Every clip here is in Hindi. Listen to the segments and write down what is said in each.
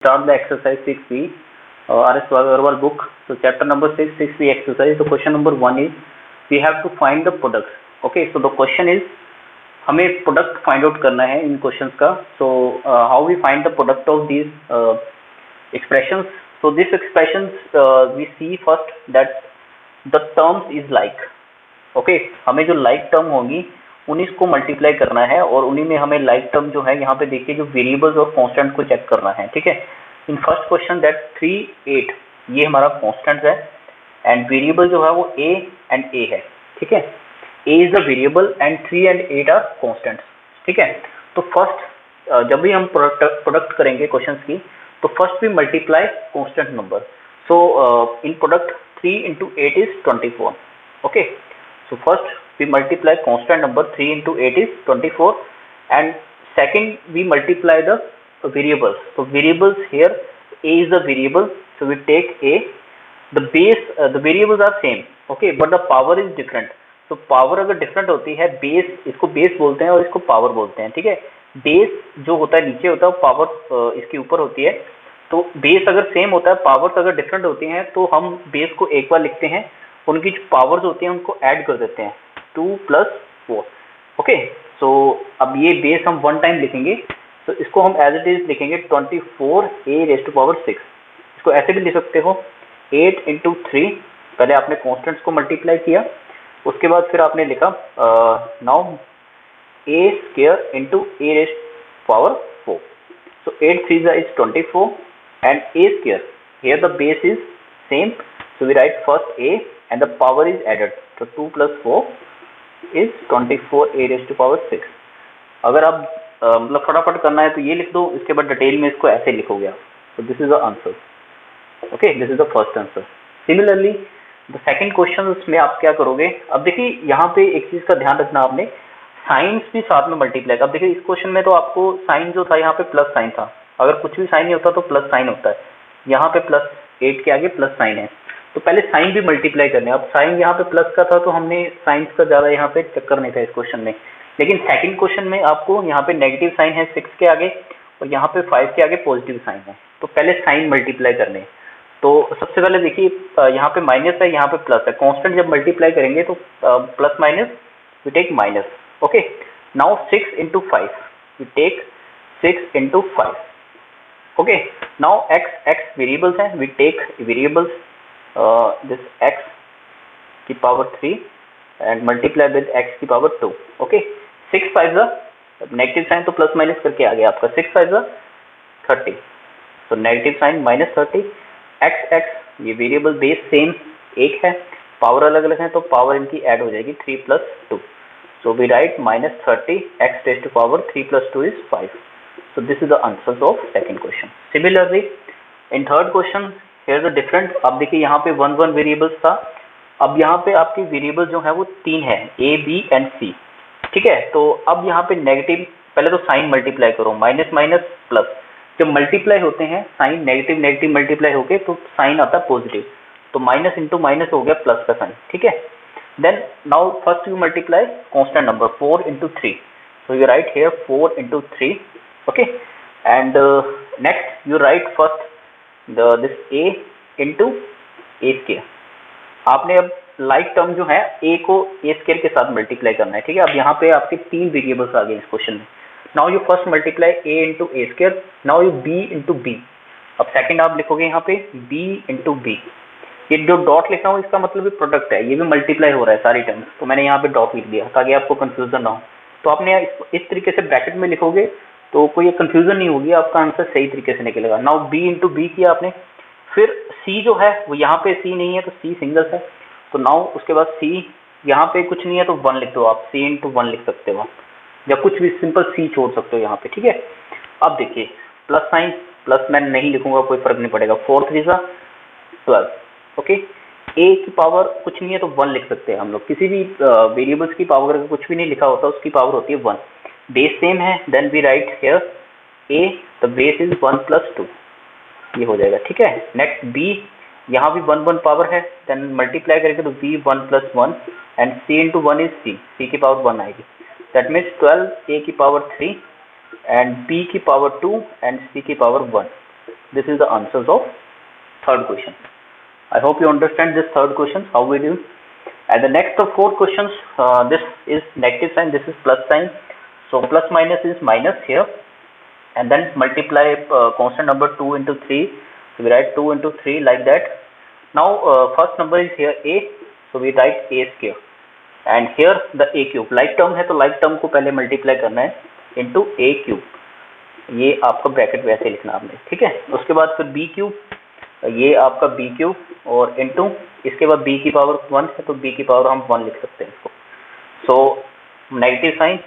Start the exercise 6b, RS Agarwal book. So chapter number 6, 6b exercise. So question number 1 is we have to find the products. Okay, so the question is हमें product find out करना है इन questions का. So how we find the product of these expressions? So these expressions we see first that the terms is like. Okay, हमें जो like term होंगी उन्हीं को मल्टीप्लाई करना है और उन्हीं में हमें लाइक टर्म जो है यहाँ पे देखिए जो वेरिएबल्स और कांस्टेंट को चेक करना है. ठीक है, इन फर्स्ट क्वेश्चन दैट 3 8 ये हमारा कांस्टेंट है एंड वेरिएबल जो है वो a एंड a है. ठीक है, a is the variable and 3 and 8 are constants. ठीक है, तो फर्स्ट जब भी हम प्रोडक्ट करेंगे क्वेश्चंस की तो first we multiply constant number. So in product 3 into 8 is 24. Okay, so first we multiply constant number 3 into 8 is 24 and second we multiply the variables. So variables here a is the variable, so we take a. The base the variables are same, okay, but the power is different. So power अगर different होती है, base इसको base बोलते हैं और इसको power बोलते हैं. ठीक है, base जो होता है नीचे होता है, power इसके ऊपर होती है. तो बेस अगर सेम होता है, पावर्स अगर डिफरेंट होती हैं तो हम बेस को एक बार लिखते हैं, उनकी जो पावर्स होती हैं उनको ऐड कर देते हैं 2 + 4. ओके, सो अब ये बेस हम वन टाइम लिखेंगे तो इसको हम एज इट इज लिखेंगे 24a⁻6. इसको ऐसे भी लिख सकते हो 8 × 3. पहले आपने कॉन्स्टेंट्स को मल्टीप्लाई किया, उसके बाद फिर आपने लिखा now a² × a⁴. So 8 3s is 24 and a². Here the base is same, so we write first a and the power is added. So 2 + 4 is 24a⁻6. अगर आप मतलब फटाफट करना है तो ये लिख दो, इसके बाद डिटेल में इसको ऐसे लिखोगे आप. So this is the answer. Okay, this is the first answer. Similarly, the second question में आप क्या करोगे? अब देखिए यहाँ पे एक चीज का ध्यान रखना आपने, साइंस भी साथ में मल्टीप्लाई. अब देखिए इस क्वेश्चन में तो आपको साइन जो था यहाँ पे प्लस साइन था, अगर कुछ भी साइन नहीं होता तो प्लस साइन होता है. यहाँ पे +8 के आगे प्लस साइन है, तो पहले साइन भी मल्टीप्लाई करने. अब साइन यहाँ पे प्लस का था तो हमने साइंस का ज़्यादा यहाँ पे चक्कर नहीं था इस क्वेश्चन में. लेकिन सेकंड क्वेश्चन में आपको यहाँ पे नेगेटिव साइन है 6 के आगे और यहाँ पे 5 के आगे पॉजिटिव साइन है, तो पहले साइन मल्टीप्लाई करने. तो सबसे पहले देखिए यहाँ पे माइनस है, यहाँ पे प्लस है. कॉन्स्टेंट जब मल्टीप्लाई करेंगे तो plus minus we take minus. Okay, now 6 × 5 we take 6 × 5. Okay, now x variables हैं, we take variables this x की power 3 and multiply with x की power 2. Okay, 6 5 नेगेटिव साइन तो प्लस माइनस करके आ गया आपका 6 5 30, तो नेगेटिव साइन -30. x ये वेरिएबल बेस सेम एक है, पावर अलग अलग है तो पावर इनकी ऐड हो जाएगी 3 + 2. So we write -30 x⁻³ 3 + 2 is 5. So this is the answers of second question. Similarly, in third question, here the different. अब देखिए यहाँ पे 1 1 वेरिएबल्स था, अब यहाँ पे आपकी वेरिएबल जो है वो 3 है, a b and c. ठीक है, तो अब यहाँ पे नेगेटिव, पहले तो साइन मल्टीप्लाई करो, माइनस माइनस प्लस. जब मल्टीप्लाई होते हैं साइन नेगेटिव नेगेटिव मल्टीप्लाई होके तो साइन आता है पॉजिटिव, तो माइनस इंटू माइनस हो गया प्लस का साइन. ठीक है, then now first you multiply constant number 4 × 3. So you write here 4 × 3. Okay, and next you write first this a × a². आपने अब लाइक टर्म जो है a को a² के साथ मल्टीप्लाई करना है. ठीक है, अब यहाँ पे आपके 3 वेरिएबल्स आ गए इस क्वेश्चन में. Now you first multiply a × a². Now you b × b. अब सेकंड आप लिखोगे यहाँ पे b × b. ये जो डॉट लिखा हूँ इसका मतलब भी प्रोडक्ट है, ये भी मल्टीप्लाई हो रहा है सारी टर्म्स, तो मैंने यहाँ पे डॉट लिख दिया ताकि आपको कंफ्यूजन ना हो. तो आपने इस तरीके से ब्रैकेट में लिखोगे तो कोई कंफ्यूजन नहीं होगी, आपका आंसर सही तरीके से निकलेगा. नाउ b × b किया आपने, फिर c जो है वो यहाँ पे c नहीं है तो c सिंगल है, तो नाउ उसके बाद c यहाँ पे कुछ नहीं है तो 1 लिख दो आप, c × 1 लिख सकते हो, या कुछ भी सिंपल c छोड़ सकते हो यहाँ पे. ठीक है, अब देखिए प्लस साइन, प्लस मैं नहीं लिखूंगा, कोई फर्क नहीं पड़ेगा. 4 3 12. ओके, a की पावर कुछ नहीं है तो 1 लिख सकते हैं हम लोग. किसी भी वेरिएबल्स की पावर अगर कुछ भी नहीं लिखा होता उसकी पावर होती है 1. बेस सेम है, then we write here a, the base is 1 + 2, ये हो जाएगा. ठीक है, नेक्स्ट b, यहाँ भी 1 1 पावर है, देन मल्टीप्लाई करेंगे तो b 1 + 1 and c × 1 is c की पावर 1 आएगी. दैट मीन्स 12 a की पावर 3 and b की पावर 2 and c की power 1. this is the answers of third question. I hope you understand this third question, how we do. And the next of four questions, this is negative sign, this is plus sign. So plus minus is minus here, and then multiply constant number 2 into 3. So we write 2 into 3 like that. Now first number is here a, so we write a square, and here the a cube. like term है तो like term को पहले multiply करना है into a cube. ये आपका ब्रैकेट वैसे लिखना आपने, ठीक है. उसके बाद फिर b क्यूब, ये आपका b क्यूब, और इनटू इसके बाद b की पावर 1 है तो b की पावर हम 1 लिख सकते हैं इसको. So negative sign,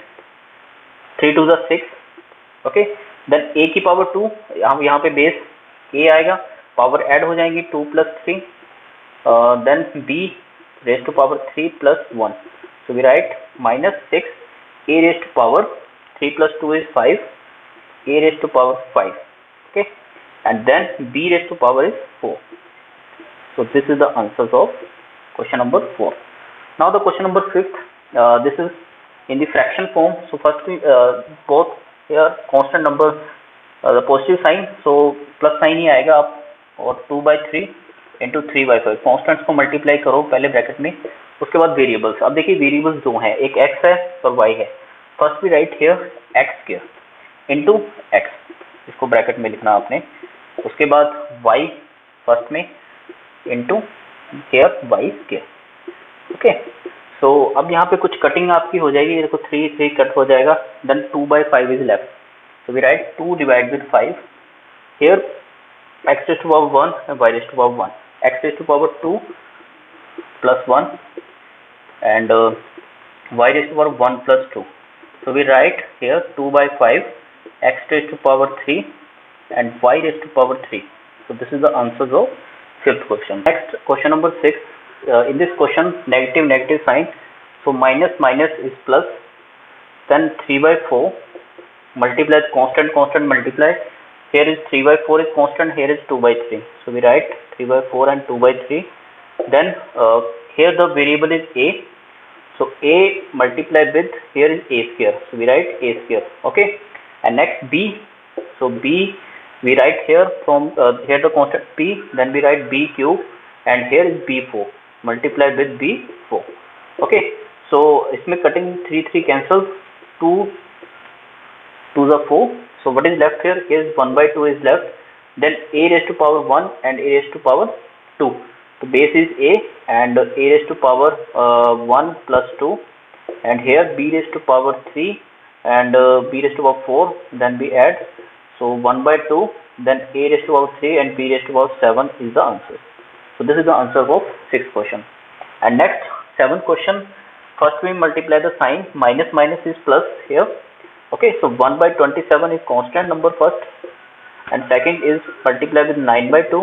3 to the 6. Okay, then a की पावर 2, यहाँ पे बेस a आएगा, पावर ऐड हो जाएंगी 2 plus 3, then b raise to power 3 plus 1. So we write minus 6 a raise to power 3 plus 2 is 5, a raised to power 5. Okay, and then b raised to power is 4. So this is the answers of question number 4. Now the question number 5th, this is in the fraction form. So first we both here constant number, the positive sign, so plus sign ही आएगा आप, और 2/3 into 3/5 कॉन्स्टेंट्स को मल्टीप्लाई करो पहले ब्रैकेट में. उसके बाद वेरिएबल्स. अब देखिए वेरिएबल्स दो हैं, एक x है और y है. First we write here x square into x, इसको ब्रैकेट में लिखना आपने. उसके बाद y फर्स्ट में into here y square. Okay, so अब यहाँ पे कुछ कटिंग आपकी हो जाएगी, देखो 3 कट हो जाएगा, then 2/5 is left. So we write 2 divide with 5. Here x raise to power 1 and y raise to power 1, x raise to power 2 plus 1 and y raised to power 1 plus 2. So we write here 2/5, x raised to power 3 and y raised to power 3. So this is the answers of 5th question. Next question number 6. In this question negative sign, so minus is plus, then 3/4 multiply constant multiply. Here is 3/4 is constant, here is 2/3. So we write 3/4 and 2/3. Then here the variable is a, so a multiply with here is a square, so we write a square. Okay, and next b, so b we write here from here the constant p, then we write b cube, and here is b4 multiply with b4. Okay, so इसमें cutting 3 cancel, 2 to the 4. So what is left here is 1/2 is left, then a raised to power 1 and a raised to power 2. So base is a and a raised to power 1 plus 2, and here b raised to power 3 and b raised to power 4, then we add, so 1/2, then a raised to power 3 and b raised to power 7 is the answer. So this is the answer of 6th question. And next 7th question, first we multiply the sign, minus is plus here. Okay, so 1/27 is constant number first, and second is multiply with 9/2.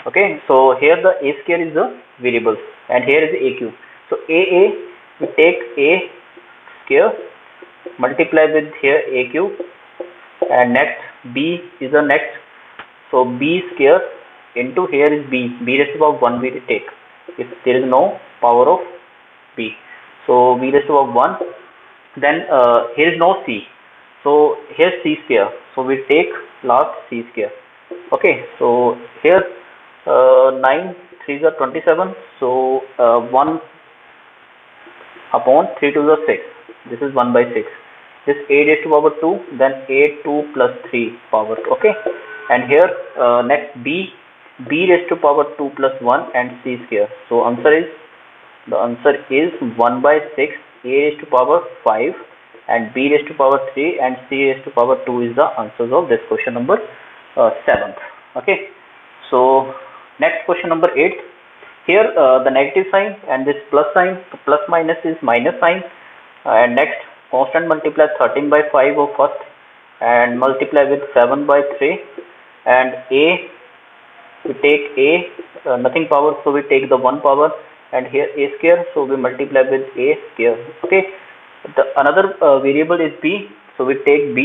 Okay, so here the a square is the variable and here is the a cube. So a we take a square multiply with here a cube, and next b is the next, so b square into here is b raised to power 1 we take if there is no power of b, so b raised to power 1. Then here is no c, so here c square, so we take last c square. Okay, so here 9 3s are 27, so 1 upon 3 to the 6, this is 1/6. This a raised to power 2, then a 2 plus 3 power. Okay, and here next b raised to power 2 plus 1 and c square. So the answer is 1/6, a raised to power 5 and b raised to power 3 and c raised to power 2 is the answers of this question number 7th. Okay, so next question number 8. Here the negative sign and this plus sign, so plus minus is minus sign, and next constant multiply 13/5 of first and multiply with 7/3, and a we take a nothing power, so we take the 1 power, and here a square, so we multiply with a square. Okay, the another variable is b, so we take b.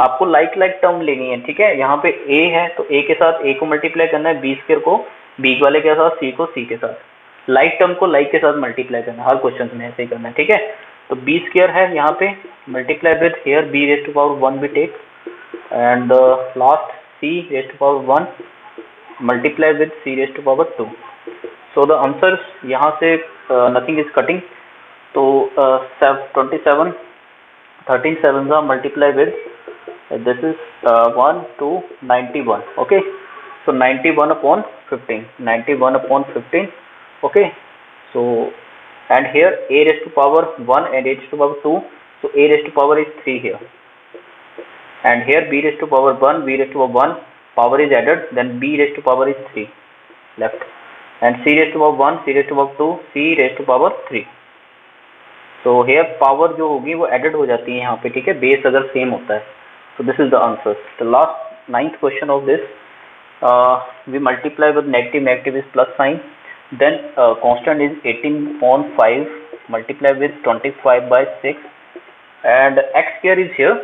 आपको लाइक टर्म लेनी है, ठीक है. यहाँ पे a है तो a के साथ a को मल्टीप्लाई करना है, b स्क्वायर को b वाले के साथ, c को c के साथ, लाइक टर्म को लाइक के साथ मल्टीप्लाई करना है. हर क्वेश्चन में ऐसे ही करना है, ठीक है. तो b स्क्वायर है यहाँ पे multiply with here b raise to power 1 भी take, and last c raised to power 1 multiply with c raised to power 2. So the answer यहाँ से nothing is cutting. तो 27 13 sevens are multiply with this is 1 to 91. Okay, so 91 upon 15, 91 upon 15. Okay, so and here a raised to power 1 and a raised to power 2, so a raised to power is 3 here, and here b raised to power 1, b raised to power 1 power is added, then b raised to power is 3 left, and c raised to power 1, c raised to power 2, c raised to power 3. so here power जो होगी वो एडेड हो जाती है यहाँ पे, ठीक है, बेस अगर सेम होता है. so this is the answer. The last 9th question of this, we multiply with negative, negative is plus sign, then constant is 18/5 multiply with 25 by 6, and x square is here,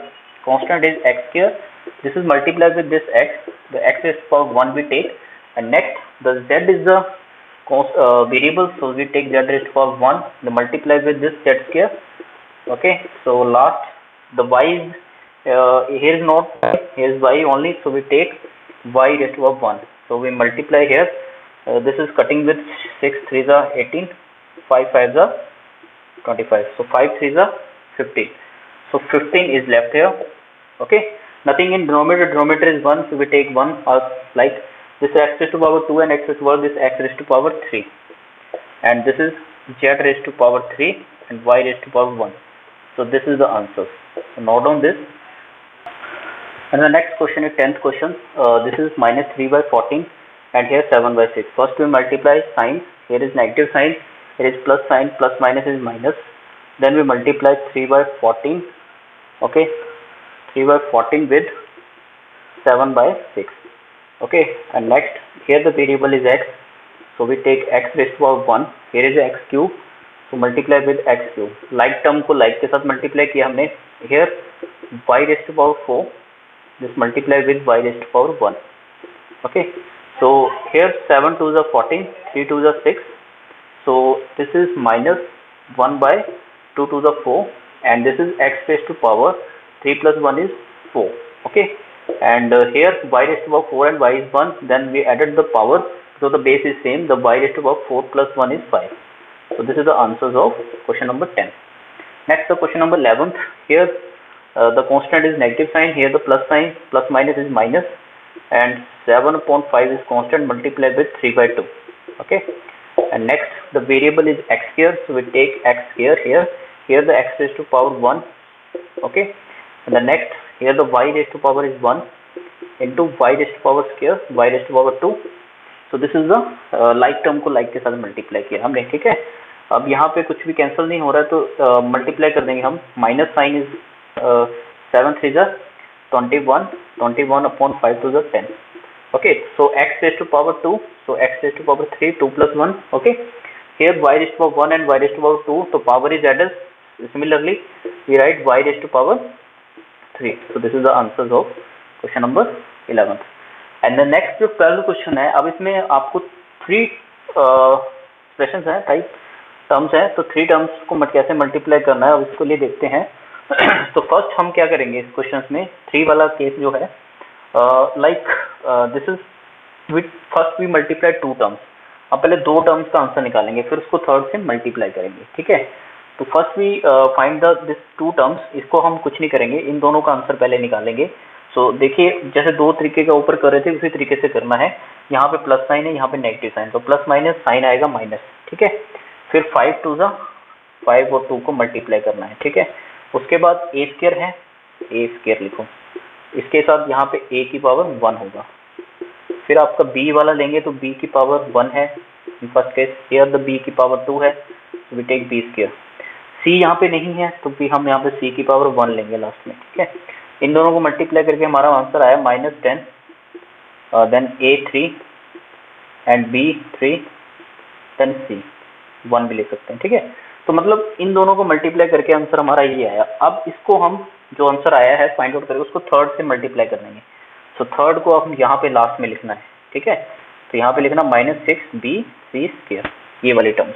constant is x square, this is multiplied with this x, the x is for 1 we take, and next the z is the variable, so we take z raised to power 1, the multiply with this z square. Okay, so last the y is here is not, here is y only, so we take y raised to power 1, so we multiply here, this is cutting with 6 3s are 18, 5 5s are 25, so 5 3s are 15, so 15 is left here. Okay, nothing in denominator, denominator is 1, so we take 1 like this x raised to power 2 and x raised to power this x raised to power 3, and this is z raised to power 3 and y raised to power 1. So this is the answer. So note down this. And the next question is 10th question. This is minus 3 by 14 and here 7 by 6. First we multiply signs. Here is negative sign, here is plus sign, plus minus is minus. Then we multiply 3 by 14. Okay, 3 by 14 with 7 by 6. Okay, and next here the variable is x, so we take x raised to power 1, here is x cube, so multiply with x cube, like term को like के साथ multiply किया हमने, here y raised to power 4, this multiply with y raised to power 1. Okay, so here 7 2s are 14, 3 2s are 6, so this is minus 1 by 2 2s are 4, and this is x raised to power 3 plus 1 is 4. Okay, and here y raised to power 4 and y is 1, then we added the power, so the base is same, the y raised to power 4 plus 1 is 5. So this is the answers of question number 10. Next the question number 11th, here the constant is negative sign, here the plus sign, plus minus is minus, and 7 upon 5 is constant multiplied with 3 by 2. Okay, and next the variable is x square, so we take x square here, here the x raised to power 1. Okay, and the next here the y raised to power is 1 into y raised to power square, y raised to power 2. So this is the like term को like के साथ मल्टीप्लाई किया हमने, ठीक है. अब यहाँ पे कुछ भी कैंसिल नहीं हो रहा है, तो मल्टीप्लाई कर देंगे हम. माइनस साइन इज 7 3 जा 21, 21 upon 5 to the 10. Okay, so x raised to power 2, so x raised to power 3, 2 plus 1. Okay, here y raised to power 1 and y raised to power 2, so power is added. Similarly we write y raised to power 3. So this is the answers of question number 11th. And the next जो 12th क्वेश्चन है, अब इसमें आपको 3 एक्सप्रेशंस हैं, टाइप टर्म्स हैं, तो 3 टर्म्स को कैसे मल्टीप्लाई करना है उसको लिए देखते हैं. तो फर्स्ट हम क्या करेंगे इस क्वेश्चन में, 3 वाला केस जो है, like this is first we multiply 2 terms. अब पहले 2 टर्म्स का आंसर निकालेंगे, फिर उसको थर्ड से मल्टीप्लाई करेंगे, ठीक है. तो first we find this 2 terms, इसको हम कुछ नहीं करेंगे, इन दोनों का आंसर पहले निकालेंगे. सो देखिए जैसे 2 तरीके का ऊपर कर रहे थे उसी तरीके से करना है. यहाँ पे प्लस साइन है, यहाँ पे नेगेटिव साइन, तो प्लस माइनस साइन आएगा माइनस, ठीक है. फिर 5 2 जा 5 और 2 को मल्टीप्लाई करना है, ठीक है. उसके बाद ए स्क्वायर है, ए स्क्वायर लिखो, इसके साथ यहाँ पे ए की पावर 1 होगा. फिर आपका बी वाला लेंगे तो बी की पावर 1 है in first case, here the B की पावर 2 है, तो we take B square. C यहाँ पे नहीं है तो भी हम यहाँ पे सी की पावर 1 लेंगे लास्ट में, ठीक है. इन दोनों को मल्टीप्लाई करके हमारा आंसर आया -10, then a 3 and b 3, then c 1 भी ले सकते हैं, ठीक है. तो मतलब इन दोनों को मल्टीप्लाई करके आंसर हमारा ये आया. अब इसको हम जो आंसर आया है फाइंड आउट करके उसको थर्ड से मल्टीप्लाई कर देंगे. सो थर्ड को हम यहाँ पे लास्ट में लिखना है, ठीक है. तो यहाँ पे लिखना -6b c स्क्वायर, ये वाली टर्म्स.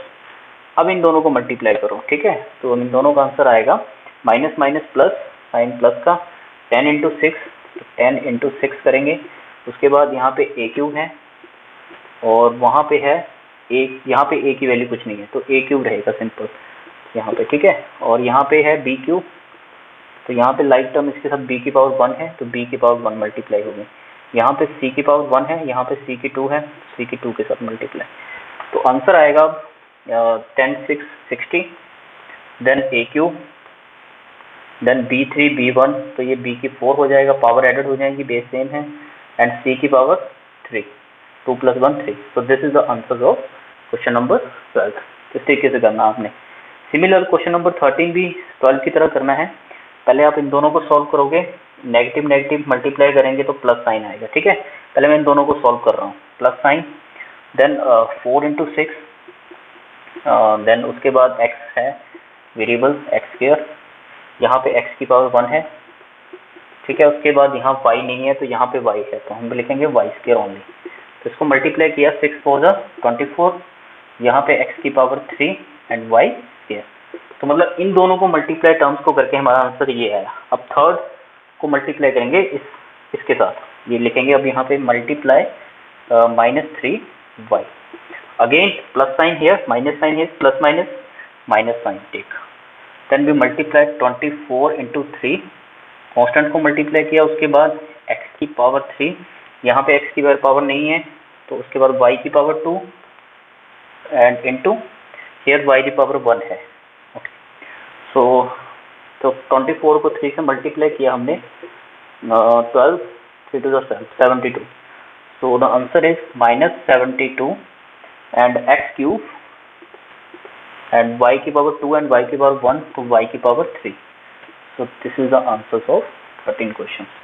अब इन दोनों को मल्टीप्लाई करो, ठीक है. तो इन दोनों का आंसर आएगा minus minus plus, sign plus का 10 इंटू 6, 10 इंटू 6 करेंगे उसके बाद यहाँ पे ए क्यूब है और वहाँ पे है ए, यहाँ पे ए की वैल्यू कुछ नहीं है तो ए क्यूब रहेगा सिंपल यहाँ पे, ठीक है। और यहाँ पे है बी क्यूब, तो यहाँ पे लाइक टर्म इसके साथ बी की पावर 1 है तो बी की पावर 1 मल्टीप्लाई होगी। यहाँ पे सी की पावर 1 है, यहाँ पे सी की 2 है, सी की 2 के साथ मल्टीप्लाई, तो आंसर आएगा 10 6 60, देन ए क्यूब, देन B3 B1, तो ये B की 4 हो जाएगा, पावर एडेड हो जाएगी, बेस सेम है, एंड C की पावर 3, 2 + 1 3। तो this is the answer of question number 12। इस तरीके से करना आपने। सिमिलर क्वेश्चन नंबर 13 भी 12 की तरह करना है। पहले आप इन दोनों को सॉल्व करोगे, नेगेटिव नेगेटिव मल्टीप्लाई करेंगे तो प्लस साइन आएगा, ठीक है। पहले मैं इन दोनों को सॉल्व कर रहा हूँ, प्लस साइन, देन 4 × 6, देन उसके बाद x है वेरिएबल x², यहाँ पे x की पावर 1 है, ठीक है। उसके बाद यहाँ y नहीं है तो यहाँ पे y है, तो हम लिखेंगे y² ओनली। तो इसको मल्टीप्लाई किया 6 × 4 = 24, यहाँ पे x की पावर 3 एंड y²। तो मतलब इन दोनों को मल्टीप्लाई टर्म्स को करके हमारा आंसर ये आया। अब थर्ड को मल्टीप्लाई करेंगे इसके साथ, ये लिखेंगे अब यहाँ पे multiply -3y, again plus sign here, minus sign here, plus minus sign take, then we multiply 24 × 3, constant को मल्टीप्लाई किया, उसके बाद x की पावर 3, यहाँ पे x की पावर नहीं है तो उसके बाद y की power 2 and into here y की पावर 1 है, ओके। सो तो 24 को 3 से मल्टीप्लाई किया हमने, 12 3 to the 72, so the answer is -72 and x³ and y की पावर 2 and y की पावर 1 तो y की power 3। So this is the answers of 13 questions.